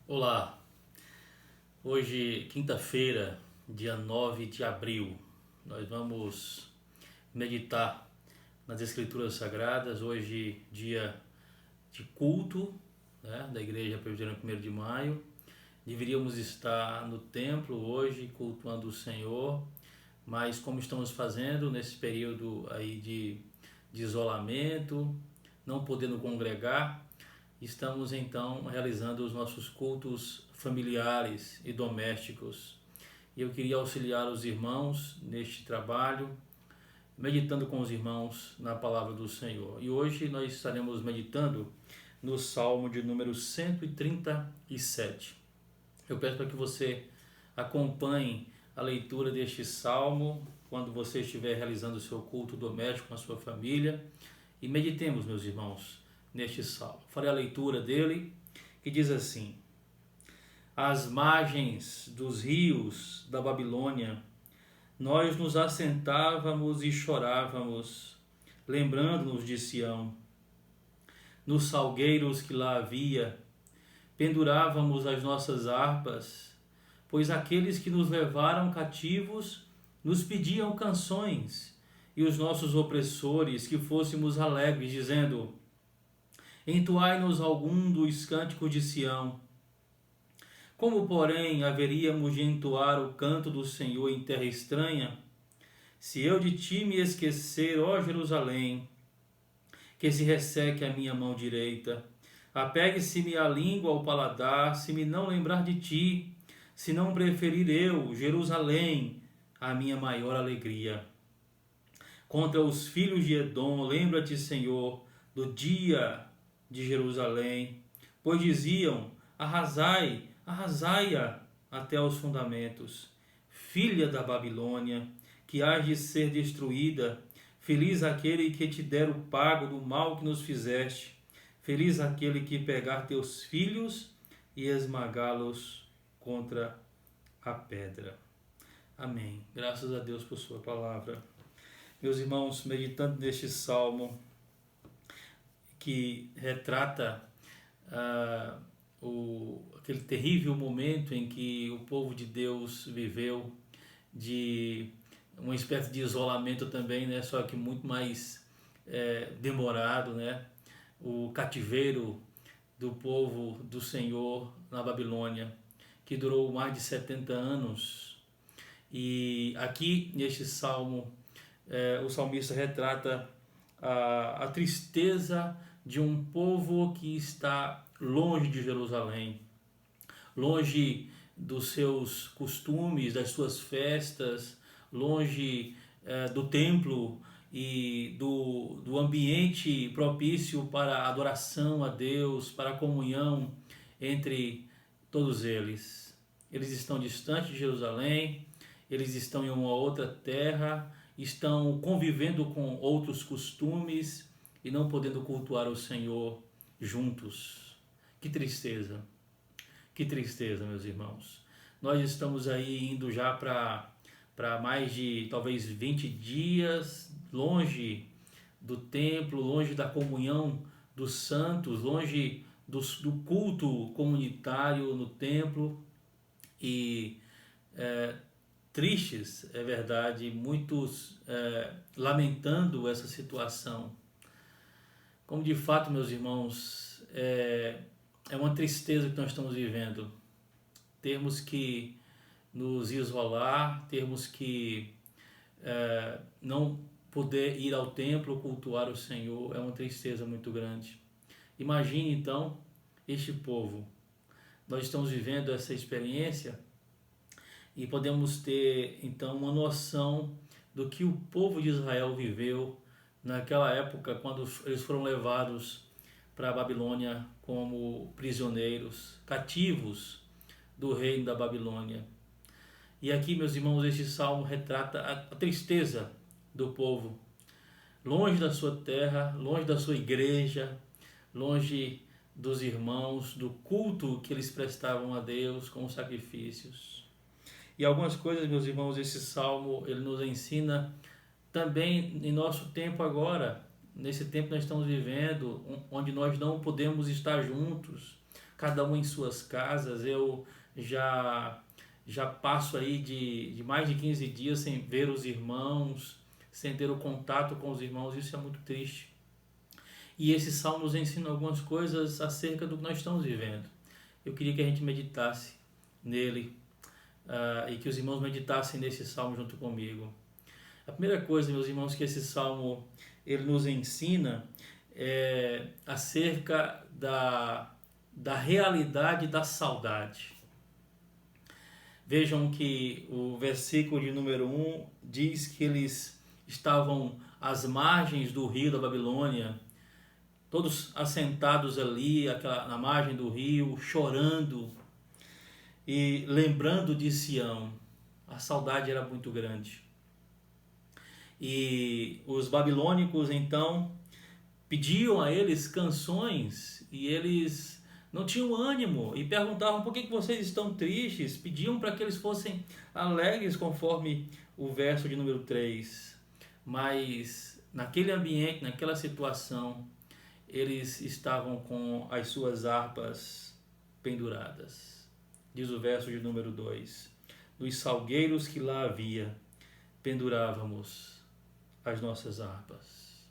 Olá, hoje, quinta-feira, dia 9 de abril, nós vamos meditar nas Escrituras Sagradas. Hoje, dia de culto, né, da Igreja Presbiteriana 1º de Maio. Deveríamos estar no templo hoje, cultuando o Senhor, mas como estamos fazendo nesse período aí de isolamento, não podendo congregar, estamos então realizando os nossos cultos familiares e domésticos. E eu queria auxiliar os irmãos neste trabalho, meditando com os irmãos na palavra do Senhor. E hoje nós estaremos meditando no Salmo de número 137. Eu peço para que você acompanhe a leitura deste salmo quando você estiver realizando o seu culto doméstico com a sua família. E meditemos, meus irmãos, neste salmo. Farei a leitura dele, que diz assim: às margens dos rios da Babilônia, nós nos assentávamos e chorávamos, lembrando-nos de Sião. Nos salgueiros que lá havia, pendurávamos as nossas harpas, pois aqueles que nos levaram cativos nos pediam canções, e os nossos opressores que fôssemos alegres, dizendo: entoai-nos algum dos cânticos de Sião. Como, porém, haveríamos de entoar o canto do Senhor em terra estranha? Se eu de ti me esquecer, ó Jerusalém, que se resseque a minha mão direita, apegue-se-me a língua ao paladar, se me não lembrar de ti, se não preferir eu, Jerusalém, a minha maior alegria. Contra os filhos de Edom, lembra-te, Senhor, do dia de Jerusalém, pois diziam: arrasai, arrasai-a até os fundamentos. Filha da Babilônia, que hás de ser destruída, feliz aquele que te der o pago do mal que nos fizeste, feliz aquele que pegar teus filhos e esmagá-los contra a pedra. Amém. Graças a Deus por sua palavra. Meus irmãos, meditando neste salmo que retrata aquele terrível momento em que o povo de Deus viveu, de uma espécie de isolamento também, né? Só que muito mais demorado, né? O cativeiro do povo do Senhor na Babilônia, que durou mais de 70 anos. E aqui neste salmo, o salmista retrata a tristeza de um povo que está longe de Jerusalém, longe dos seus costumes, das suas festas, longe do templo e do ambiente propício para a adoração a Deus, para a comunhão entre todos eles. Eles estão distantes de Jerusalém, eles estão em uma outra terra, estão convivendo com outros costumes e não podendo cultuar o Senhor juntos. Que tristeza, meus irmãos. Nós estamos aí indo já para mais de talvez 20 dias longe do templo, longe da comunhão dos santos, longe do culto comunitário no templo e tristes, é verdade, muitos lamentando essa situação. Como de fato, meus irmãos, é uma tristeza que nós estamos vivendo. Termos que nos isolar, termos que não poder ir ao templo cultuar o Senhor, é uma tristeza muito grande. Imagine então este povo. Nós estamos vivendo essa experiência e podemos ter então uma noção do que o povo de Israel viveu naquela época, quando eles foram levados para a Babilônia como prisioneiros, cativos do reino da Babilônia. E aqui, meus irmãos, este salmo retrata a tristeza do povo, longe da sua terra, longe da sua igreja, longe dos irmãos, do culto que eles prestavam a Deus com sacrifícios. E algumas coisas, meus irmãos, esse salmo ele nos ensina também em nosso tempo agora, nesse tempo que nós estamos vivendo, onde nós não podemos estar juntos, cada um em suas casas. Eu já passo aí de mais de 15 dias sem ver os irmãos, sem ter o contato com os irmãos. Isso é muito triste. E esse salmo nos ensina algumas coisas acerca do que nós estamos vivendo. Eu queria que a gente meditasse nele, e que os irmãos meditassem nesse salmo junto comigo. A primeira coisa, meus irmãos, que esse salmo ele nos ensina é acerca da realidade da saudade. Vejam que o versículo de número 1 diz que eles estavam às margens do rio da Babilônia, todos assentados ali na margem do rio, chorando e lembrando de Sião. A saudade era muito grande. E os babilônicos então pediam a eles canções e eles não tinham ânimo e perguntavam: por que vocês estão tristes? Pediam para que eles fossem alegres, conforme o verso de número 3. Mas naquele ambiente, naquela situação, eles estavam com as suas harpas penduradas. Diz o verso de número 2: nos salgueiros que lá havia, pendurávamos as nossas harpas.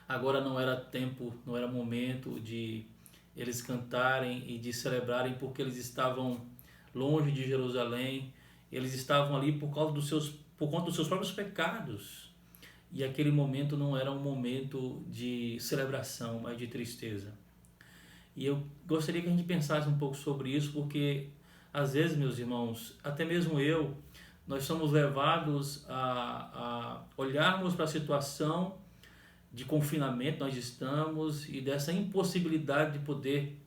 Agora não era tempo, não era momento de eles cantarem e de celebrarem, porque eles estavam longe de Jerusalém, eles estavam ali por conta dos seus próprios pecados. E aquele momento não era um momento de celebração, mas de tristeza. E eu gostaria que a gente pensasse um pouco sobre isso, porque às vezes, meus irmãos, até mesmo nós somos levados a olharmos para a situação de confinamento nós estamos e dessa impossibilidade de poder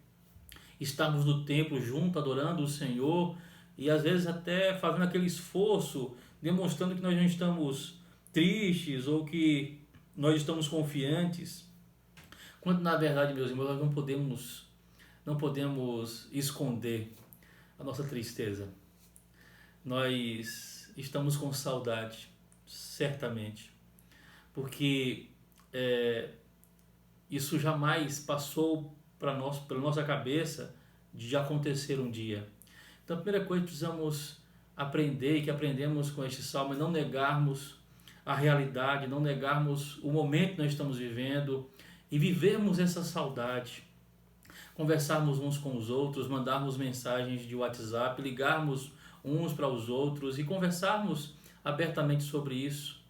estarmos no templo junto, adorando o Senhor, e às vezes até fazendo aquele esforço, demonstrando que nós não estamos tristes ou que nós estamos confiantes, quando na verdade, meus irmãos, nós não podemos esconder a nossa tristeza. Nós estamos com saudade, certamente, porque isso jamais passou pela nossa cabeça de acontecer um dia. Então a primeira coisa que precisamos aprender, e que aprendemos com este salmo, é não negarmos a realidade, não negarmos o momento que nós estamos vivendo e vivermos essa saudade. Conversarmos uns com os outros, mandarmos mensagens de WhatsApp, ligarmos uns para os outros e conversarmos abertamente sobre isso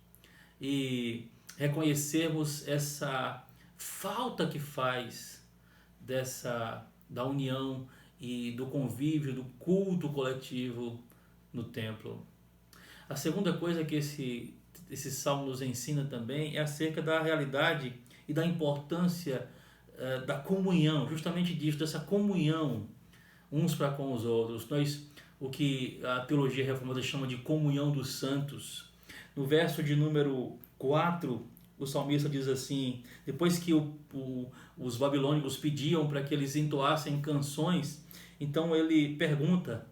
e reconhecermos essa falta que faz da união e do convívio, do culto coletivo no templo. A segunda coisa que esse salmo nos ensina também é acerca da realidade e da importância da comunhão, justamente disso, dessa comunhão uns para com os outros. O que a teologia reformada chama de comunhão dos santos. No verso de número 4, o salmista diz assim, depois que os babilônicos pediam para que eles entoassem canções, então ele pergunta: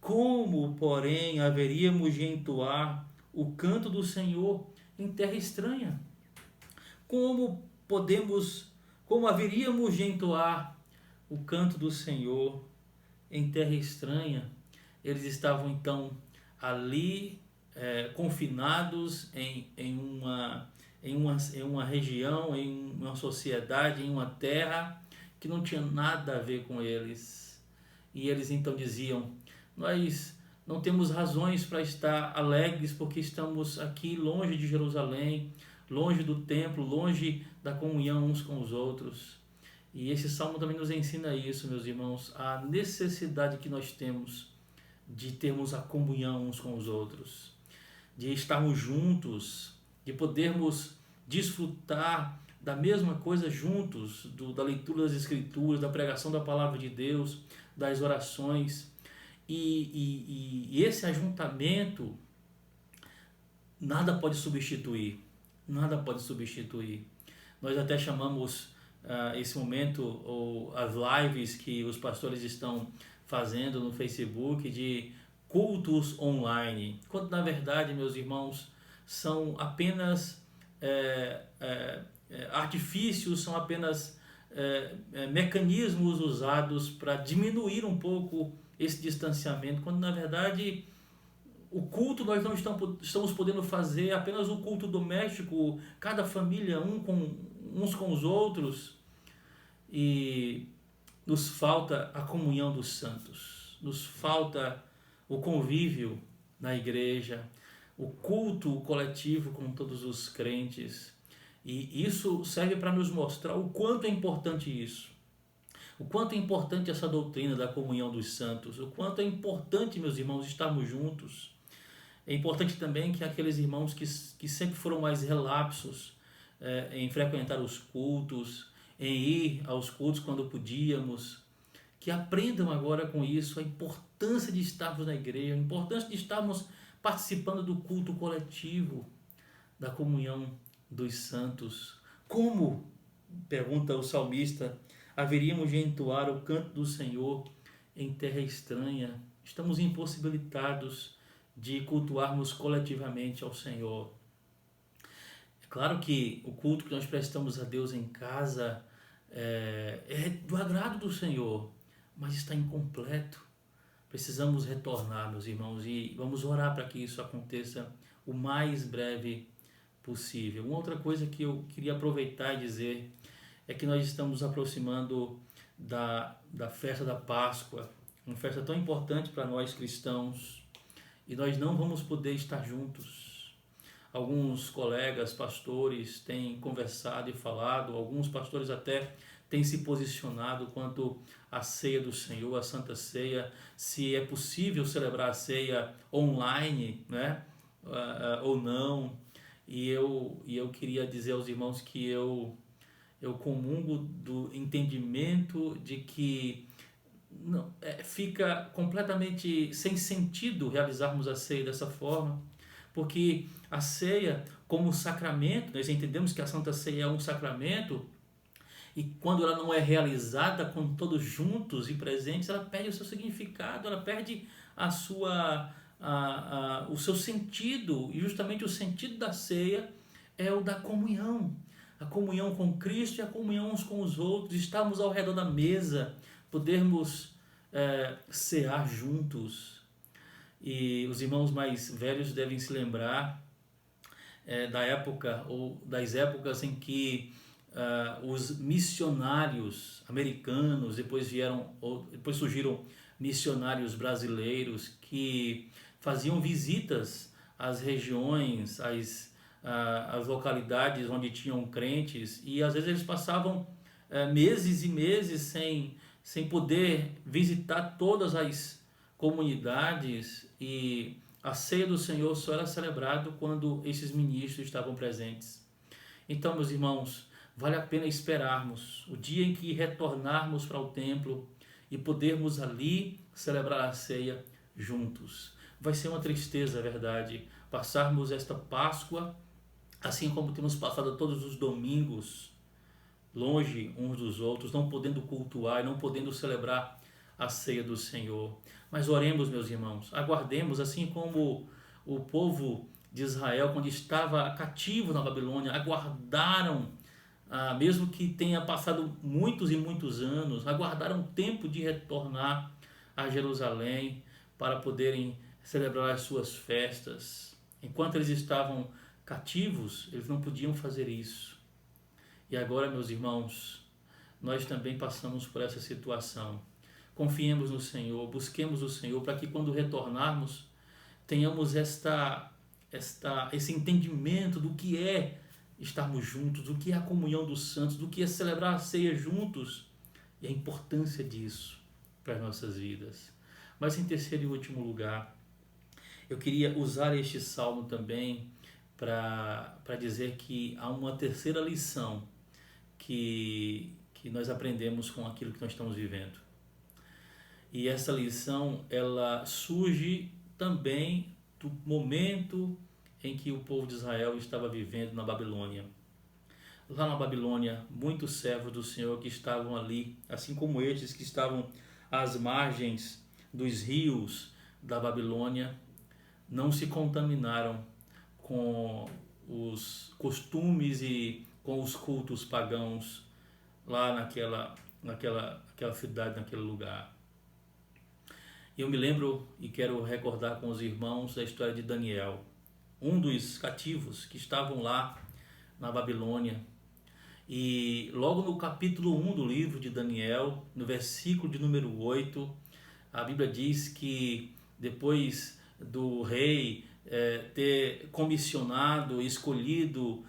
como, porém, haveríamos de entoar o canto do Senhor em terra estranha? Como haveríamos de entoar o canto do Senhor em terra estranha? Eles estavam então ali confinados em uma região, em uma sociedade, em uma terra que não tinha nada a ver com eles. E eles então diziam: nós não temos razões para estar alegres porque estamos aqui longe de Jerusalém, longe do templo, longe da comunhão uns com os outros. E esse salmo também nos ensina isso, meus irmãos, a necessidade que nós temos de termos a comunhão uns com os outros, de estarmos juntos, de podermos desfrutar da mesma coisa juntos, da leitura das Escrituras, da pregação da Palavra de Deus, das orações. E esse ajuntamento nada pode substituir. Nada pode substituir. Nós até chamamos esse momento, ou as lives que os pastores estão fazendo no Facebook, de cultos online, quando na verdade, meus irmãos, são apenas artifícios, são apenas mecanismos usados para diminuir um pouco esse distanciamento, quando na verdade o culto nós não estamos podendo fazer apenas o culto doméstico, cada família uns com os outros, e nos falta a comunhão dos santos, nos falta o convívio na igreja, o culto coletivo com todos os crentes. E isso serve para nos mostrar o quanto é importante isso. O quanto é importante essa doutrina da comunhão dos santos. O quanto é importante, meus irmãos, estarmos juntos. É importante também que aqueles irmãos que sempre foram mais relapsos em frequentar os cultos, em ir aos cultos quando podíamos, que aprendam agora com isso a importância de estarmos na igreja, a importância de estarmos participando do culto coletivo, da comunhão dos santos. Como, pergunta o salmista, haveríamos de entoar o canto do Senhor em terra estranha? Estamos impossibilitados de cultuarmos coletivamente ao Senhor. É claro que o culto que nós prestamos a Deus em casa é do agrado do Senhor, mas está incompleto. Precisamos retornar, meus irmãos, e vamos orar para que isso aconteça o mais breve possível. Uma outra coisa que eu queria aproveitar e dizer é que nós estamos aproximando da festa da Páscoa, uma festa tão importante para nós cristãos, e nós não vamos poder estar juntos. Alguns colegas pastores têm conversado e falado, alguns pastores até têm se posicionado quanto à ceia do Senhor, a Santa Ceia, se é possível celebrar a ceia online, né? Ou não. E eu queria dizer aos irmãos que eu comungo do entendimento de que não, fica completamente sem sentido realizarmos a ceia dessa forma, porque a ceia, como sacramento, nós entendemos que a Santa Ceia é um sacramento, e quando ela não é realizada com todos juntos e presentes, ela perde o seu significado, ela perde o seu sentido, e justamente o sentido da ceia é o da comunhão, a comunhão com Cristo e a comunhão uns com os outros, estarmos ao redor da mesa, podermos cear juntos. E os irmãos mais velhos devem se lembrar da época ou das épocas em que os missionários americanos, depois surgiram missionários brasileiros que faziam visitas às regiões, às localidades onde tinham crentes, e às vezes eles passavam meses e meses sem poder visitar todas as comunidades, e a ceia do Senhor só era celebrado quando esses ministros estavam presentes. Então, meus irmãos, vale a pena esperarmos o dia em que retornarmos para o templo e podermos ali celebrar a ceia juntos. Vai ser uma tristeza, é verdade, passarmos esta Páscoa, assim como temos passado todos os domingos, longe uns dos outros, não podendo cultuar e não podendo celebrar a ceia do Senhor. Mas oremos, meus irmãos, aguardemos, assim como o povo de Israel, quando estava cativo na Babilônia, aguardaram, mesmo que tenha passado muitos e muitos anos, aguardaram o tempo de retornar a Jerusalém para poderem celebrar as suas festas. Enquanto eles estavam cativos, eles não podiam fazer isso. E agora, meus irmãos, nós também passamos por essa situação. Confiemos no Senhor, busquemos o Senhor, para que quando retornarmos, tenhamos esse entendimento do que é estarmos juntos, do que é a comunhão dos santos, do que é celebrar a ceia juntos, e a importância disso para as nossas vidas. Mas em terceiro e último lugar, eu queria usar este salmo também para dizer que há uma terceira lição que nós aprendemos com aquilo que nós estamos vivendo. E essa lição, ela surge também do momento em que o povo de Israel estava vivendo na Babilônia. Lá na Babilônia, muitos servos do Senhor que estavam ali, assim como estes que estavam às margens dos rios da Babilônia, não se contaminaram com os costumes e com os cultos pagãos lá naquela cidade, naquele lugar. Eu me lembro e quero recordar com os irmãos a história de Daniel, um dos cativos que estavam lá na Babilônia. E logo no capítulo 1 do livro de Daniel, no versículo de número 8, a Bíblia diz que depois do rei ter comissionado, escolhido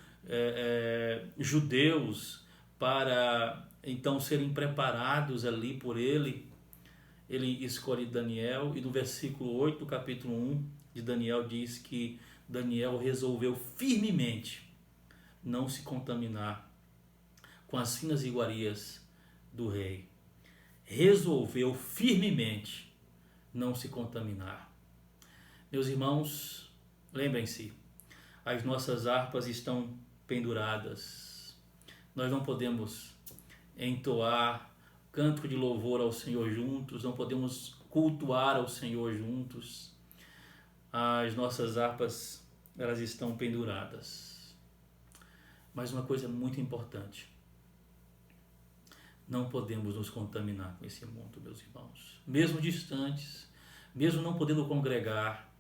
judeus para então serem preparados ali por ele, ele escolhe Daniel, e no versículo 8 do capítulo 1 de Daniel diz que Daniel resolveu firmemente não se contaminar com as finas iguarias do rei. Resolveu firmemente não se contaminar. Meus irmãos, lembrem-se, as nossas harpas estão penduradas. Nós não podemos entoar canto de louvor ao Senhor juntos, não podemos cultuar ao Senhor juntos. As nossas harpas, elas estão penduradas. Mas uma coisa muito importante: não podemos nos contaminar com esse mundo, meus irmãos. Mesmo distantes, mesmo não podendo congregar,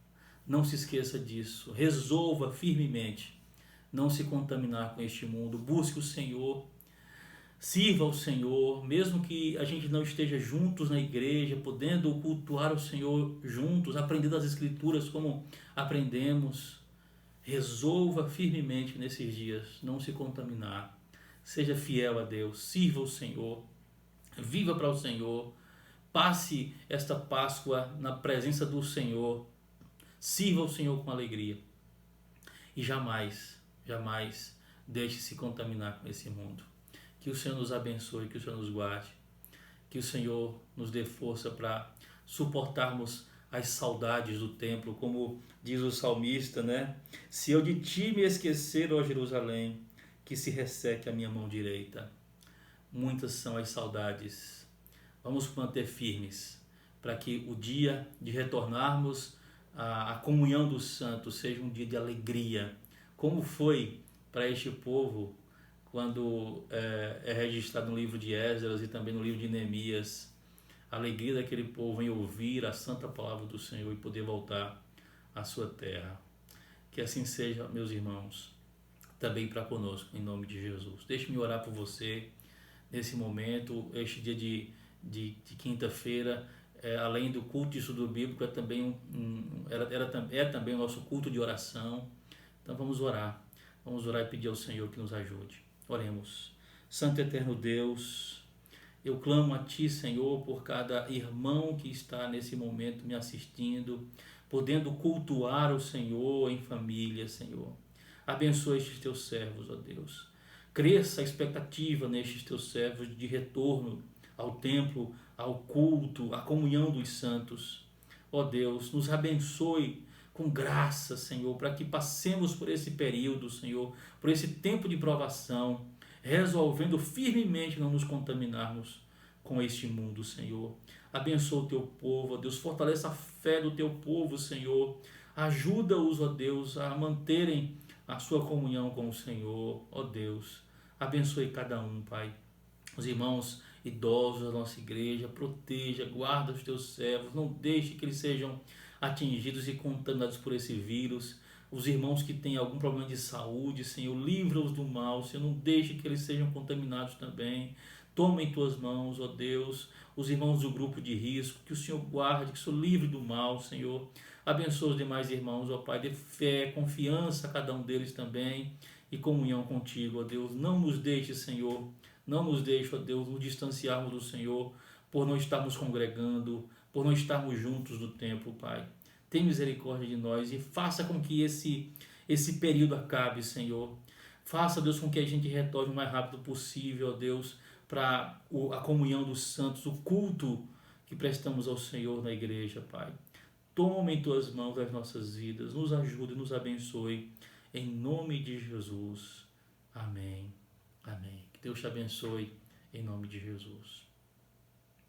não se esqueça disso. Resolva firmemente não se contaminar com este mundo. Busque o Senhor, sirva ao Senhor, mesmo que a gente não esteja juntos na igreja, podendo cultuar o Senhor juntos, aprendendo as Escrituras como aprendemos. Resolva firmemente nesses dias não se contaminar. Seja fiel a Deus, sirva o Senhor, viva para o Senhor, passe esta Páscoa na presença do Senhor, sirva o Senhor com alegria e jamais, jamais deixe se contaminar com esse mundo. Que o Senhor nos abençoe, que o Senhor nos guarde, que o Senhor nos dê força para suportarmos as saudades do templo, como diz o salmista, né? Se eu de ti me esquecer, ó Jerusalém, que se resseque a minha mão direita. Muitas são as saudades. Vamos manter firmes para que o dia de retornarmos à comunhão dos santos seja um dia de alegria, como foi para este povo quando é registrado no livro de Esdras e também no livro de Neemias. A alegria daquele povo em ouvir a santa palavra do Senhor e poder voltar à sua terra. Que assim seja, meus irmãos, também para conosco, em nome de Jesus. Deixe-me orar por você nesse momento. Este dia de quinta-feira, além do culto de estudo bíblico, é também também o nosso culto de oração. Então vamos orar e pedir ao Senhor que nos ajude. Oremos. Santo e eterno Deus, eu clamo a Ti, Senhor, por cada irmão que está nesse momento me assistindo, podendo cultuar o Senhor em família, Senhor. Abençoa estes Teus servos, ó Deus. Cresça a expectativa nestes Teus servos de retorno ao templo, ao culto, à comunhão dos santos. Ó Deus, nos abençoe com graça, Senhor, para que passemos por esse período, Senhor, por esse tempo de provação, resolvendo firmemente não nos contaminarmos com este mundo, Senhor. Abençoa o Teu povo, ó Deus, fortaleça a fé do Teu povo, Senhor. Ajuda-os, ó Deus, a manterem a sua comunhão com o Senhor, ó Deus. Abençoe cada um, Pai. Os irmãos idosos da nossa igreja, proteja, guarda os Teus servos, não deixe que eles sejam atingidos e contaminados por esse vírus. Os irmãos que têm algum problema de saúde, Senhor, livra-os do mal, Senhor, não deixe que eles sejam contaminados também. Toma em Tuas mãos, ó Deus, os irmãos do grupo de risco, que o Senhor guarde, que o Senhor livre do mal, Senhor. Abençoa os demais irmãos, ó Pai, dê fé, confiança a cada um deles também e comunhão contigo, ó Deus. Não nos deixe, Senhor, não nos deixe, ó Deus, nos distanciarmos do Senhor por não estarmos congregando, por não estarmos juntos no templo, Pai. Tem misericórdia de nós e faça com que esse período acabe, Senhor. Faça, Deus, com que a gente retorne o mais rápido possível, ó Deus, para a comunhão dos santos, o culto que prestamos ao Senhor na igreja, Pai. Toma em Tuas mãos as nossas vidas, nos ajude e nos abençoe, em nome de Jesus. Amém. Amém. Que Deus te abençoe, em nome de Jesus.